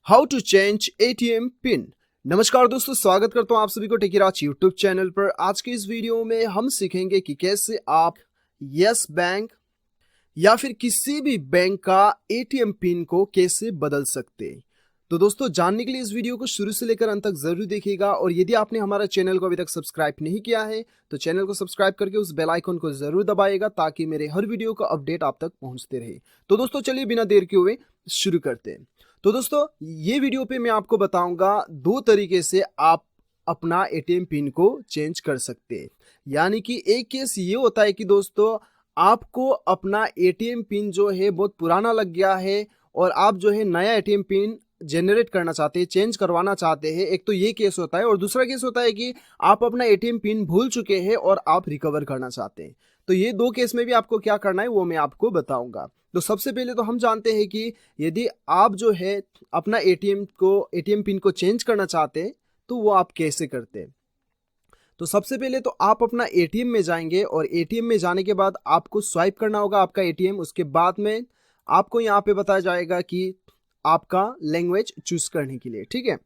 How to change ATM pin. नमस्कार दोस्तों, स्वागत करता हूं आप सभी को टेकीराज यूट्यूब चैनल पर। आज के इस वीडियो में हम सीखेंगे कि कैसे आप यस बैंक या फिर किसी भी बैंक का एटीएम पिन को कैसे बदल सकते हैं। तो दोस्तों, जानने के लिए इस वीडियो को शुरू से लेकर अंत तक जरूर देखिएगा और यदि आपने हमारा चैनल को अभी तक सब्सक्राइब नहीं किया है तो चैनल को सब्सक्राइब करके उस बेल आइकन को जरूर दबाइएगा ताकि मेरे हर वीडियो का अपडेट आप तक पहुंचते रहे। तो दोस्तों, चलिए बिना देर के हुए शुरू करते हैं। तो दोस्तों, ये वीडियो पे मैं आपको बताऊंगा दो तरीके से आप अपना एटीएम पिन को चेंज कर सकते हैं। यानी कि एक केस ये होता है कि दोस्तों, आपको अपना एटीएम पिन जो है बहुत पुराना लग गया है और आप जो है नया एटीएम पिन जनरेट करना चाहते हैं, चेंज करवाना चाहते हैं। एक तो ये केस होता है और दूसरा केस होता है कि आप अपना एटीएम पिन भूल चुके हैं और आप रिकवर करना चाहते हैं। तो ये दो केस में भी आपको क्या करना है वो मैं आपको बताऊंगा। तो सबसे पहले तो हम जानते हैं कि यदि आप जो है अपना एटीएम पिन को चेंज करना चाहते हैं तो वो आप कैसे करते हैं। तो सबसे पहले तो आप अपना एटीएम में जाएंगे और एटीएम में जाने के बाद आपको स्वाइप करना होगा आपका एटीएम। उसके बाद में आपको यहाँ पे बताया जाएगा कि आपका लैंग्वेज चूज करने के लिए, ठीक है।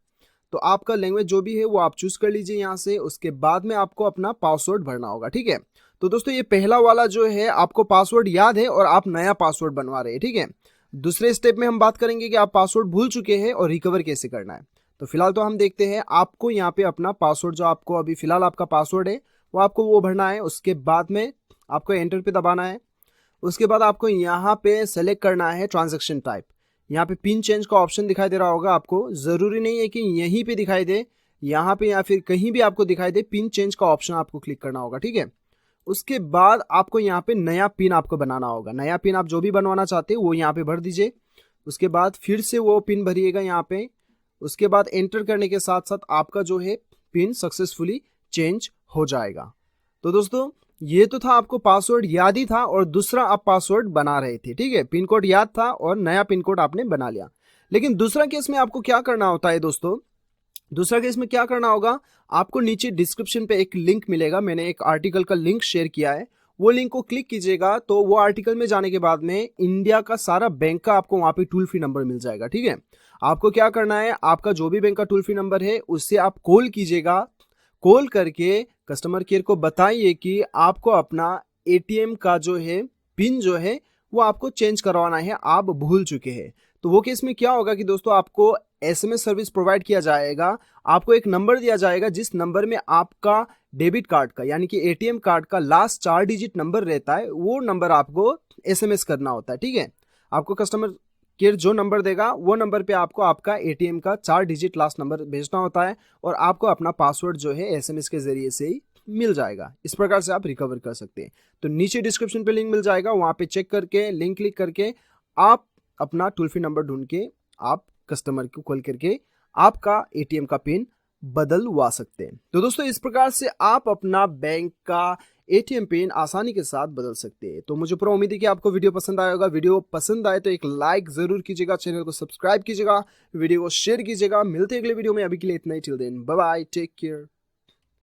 तो आपका लैंग्वेज जो भी है वो आप चूज कर लीजिए यहाँ से। उसके बाद में आपको अपना पासवर्ड भरना होगा, ठीक है। तो दोस्तों, ये पहला वाला जो है आपको पासवर्ड याद है और आप नया पासवर्ड बनवा रहे हैं, ठीक है। दूसरे स्टेप में हम बात करेंगे कि आप पासवर्ड भूल चुके हैं और रिकवर कैसे करना है। तो फिलहाल तो हम देखते हैं, आपको यहाँ पे अपना पासवर्ड जो आपको अभी फिलहाल आपका पासवर्ड है वो भरना है। उसके बाद में आपको एंटर पे दबाना है। उसके बाद आपको यहाँ पे सेलेक्ट करना है ट्रांजेक्शन टाइप। यहाँ पे पिन चेंज का ऑप्शन दिखाई दे रहा होगा आपको। जरूरी नहीं है कि यहीं पे दिखाई दे, यहाँ पे या फिर कहीं भी आपको दिखाई दे, पिन चेंज का ऑप्शन आपको क्लिक करना होगा, ठीक है। उसके बाद आपको यहाँ पे नया पिन आपको बनाना होगा। नया पिन आप जो भी बनवाना चाहते हैं वो यहाँ पे भर दीजिए। उसके बाद फिर से वो पिन भरिएगा यहाँ पे। उसके बाद एंटर करने के साथ साथ आपका जो है पिन सक्सेसफुली चेंज हो जाएगा। तो दोस्तों, ये तो था आपको पासवर्ड याद ही था और दूसरा आप पासवर्ड बना रहे थे, ठीक है। पिन कोड याद था और नया पिन कोड आपने बना लिया। लेकिन दूसरा केस में आपको क्या करना होता है दोस्तों, दूसरा केस में क्या करना होगा, आपको नीचे डिस्क्रिप्शन पे एक लिंक मिलेगा। मैंने एक आर्टिकल का लिंक शेयर किया है, वो लिंक को क्लिक कीजिएगा तो वो आर्टिकल में जाने के बाद में इंडिया का सारा बैंक का आपको वहां पे टोल फ्री नंबर मिल जाएगा, ठीक है। आपको क्या करना है, आपका जो भी बैंक का टोल फ्री नंबर है उससे आप कॉल कीजिएगा। कॉल करके कस्टमर केयर को बताइए कि आपको अपना एटीएम का जो है पिन जो है वो आपको चेंज करवाना है, आप भूल चुके हैं। तो वो केस में क्या होगा कि दोस्तों, आपको एसएमएस सर्विस प्रोवाइड किया जाएगा। आपको एक नंबर दिया जाएगा जिस नंबर में आपका डेबिट कार्ड का यानी कि एटीएम कार्ड का लास्ट 4 डिजिट नंबर रहता है, वो नंबर आपको एसएमएस करना होता है, ठीक है। आपको कस्टमर केयर जो नंबर देगा वो नंबर पे आपको आपका एटीएम का 4 डिजिट लास्ट नंबर भेजना होता है और आपको अपना पासवर्ड जो है एसएमएस के जरिए से ही मिल जाएगा। इस प्रकार से आप रिकवर कर सकते हैं। तो नीचे डिस्क्रिप्शन पे लिंक मिल जाएगा, वहां पे चेक करके लिंक क्लिक करके आप अपना टोल फ्री नंबर ढूंढ के आप कस्टमर को कॉल करके आपका एटीएम का पिन बदलवा सकते हैं। तो दोस्तों, इस प्रकार से आप अपना बैंक का एटीएम पिन आसानी के साथ बदल सकते हैं। तो मुझे पूरा उम्मीद है कि आपको वीडियो पसंद आया होगा। वीडियो पसंद आए तो एक लाइक जरूर कीजिएगा, चैनल को सब्सक्राइब कीजिएगा, वीडियो को शेयर कीजिएगा। मिलते हैं अगले वीडियो में, अभी के लिए इतना ही। Till then bye bye, take care.